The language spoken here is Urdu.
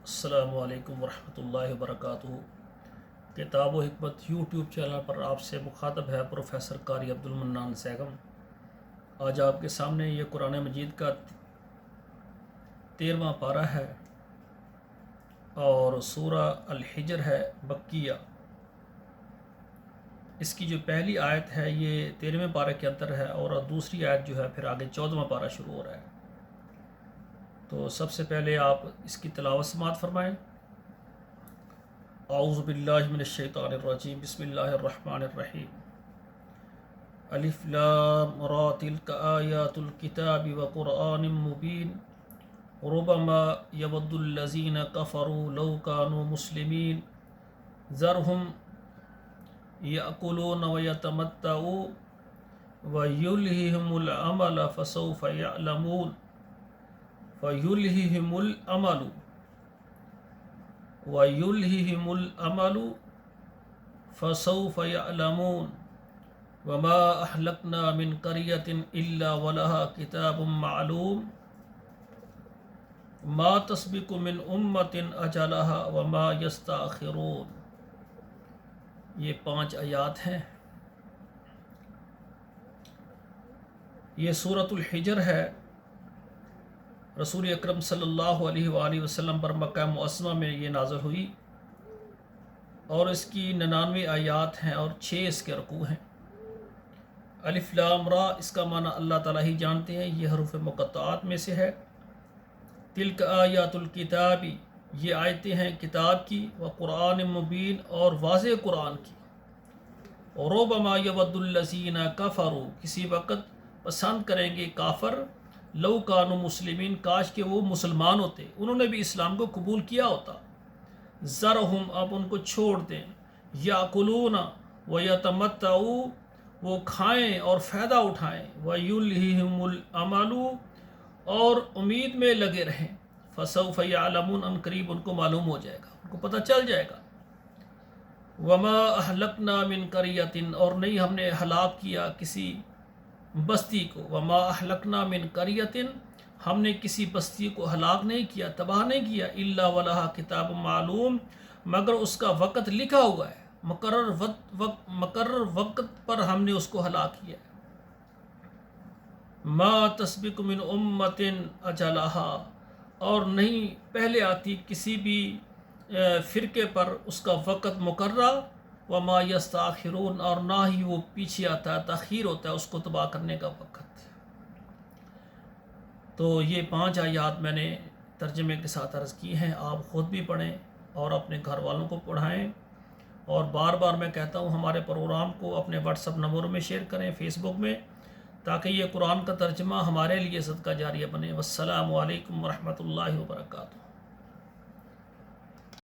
السلام علیکم ورحمۃ اللہ وبرکاتہ۔ کتاب و حکمت یوٹیوب چینل پر آپ سے مخاطب ہے پروفیسر قاری عبد المنان سیگم۔ آج آپ کے سامنے یہ قرآن مجید کا 13واں پارہ ہے اور سورہ الحجر ہے مکیہ۔ اس کی جو پہلی آیت ہے یہ 13ویں پارے کے اندر ہے اور دوسری آیت جو ہے پھر آگے 14واں پارہ شروع ہو رہا ہے۔ تو سب سے پہلے آپ اس کی تلاوت سماعت فرمائیں۔ اعوذ باللہ من الشیطان الرجیم، بسم اللہ الرحمن الرحیم۔ الف لام را تلک آیات الکتاب وقرآن مبین ربما یود الذین کفروا لو کانوا مسلمین ذرہم یأکلون ویتمتعوا ویلہہم العمل فسوف یعلمون وَيُلْهِهِمُ الْأَمَلُ فَسَوْفَ يَعْلَمُونَ وَمَا أَهْلَكْنَا مِنْ قَرْيَةٍ إِلَّا وَلَهَا كِتَابٌ مَعْلُومٌ مَا تَسْبِقُ مِنْ أُمَّةٍ أَجَلَهَا وَمَا يَسْتَأْخِرُونَ۔ یہ 5 آیات ہیں۔ یہ سورۃ الحجر ہے۔ رسول اکرم صلی اللہ علیہ وآلہ وسلم پر مکہ معظمہ میں یہ نازل ہوئی اور اس کی 99 آیات ہیں اور 6 اس کے رکوع ہیں۔ الف لام را، اس کا معنی اللہ تعالیٰ ہی جانتے ہیں، یہ حروف مقطعات میں سے ہے۔ تلک آیات الکتاب، یہ آیتیں ہیں کتاب کی، وقرآن مبین، اور واضح قرآن کی۔ ربما یود الذین کفروا، کسی وقت پسند کریں گے کافر، لو کانوا مسلمین، کاش کہ وہ مسلمان ہوتے، انہوں نے بھی اسلام کو قبول کیا ہوتا۔ ذرہم، آپ ان کو چھوڑ دیں، یاکلون ویتمتعوا، وہ کھائیں اور فائدہ اٹھائیں، ویلہہم العمل، اور امید میں لگے رہیں، فسوف یعلمون، ان قریب ان کو معلوم ہو جائے گا، ان کو پتہ چل جائے گا۔ وما اہلکنا من قریۃ، اور نہیں ہم نے ہلاک کیا کسی بستی کو، وما اہلکنا من قریۃ، ہم نے کسی بستی کو ہلاک نہیں کیا، تباہ نہیں کیا، الا ولہا کتاب معلوم، مگر اس کا وقت لکھا ہوا ہے، مقرر وقت پر ہم نے اس کو ہلاک کیا ہے۔ ما تسبق من امۃ اجلہا، اور نہیں پہلے آتی کسی بھی فرقے پر اس کا وقت مقررہ، وما یستاخرون، اور نہ ہی وہ پیچھے آتا ہے، تاخیر ہوتا ہے اس کو تباہ کرنے کا وقت۔ تو یہ 5 آیات میں نے ترجمے کے ساتھ عرض کی ہیں، آپ خود بھی پڑھیں اور اپنے گھر والوں کو پڑھائیں، اور بار بار میں کہتا ہوں ہمارے پروگرام کو اپنے واٹس ایپ نمبر میں شیئر کریں، فیس بک میں، تاکہ یہ قرآن کا ترجمہ ہمارے لیے صدقہ جاریہ بنے۔ والسلام علیکم ورحمۃ اللہ وبرکاتہ۔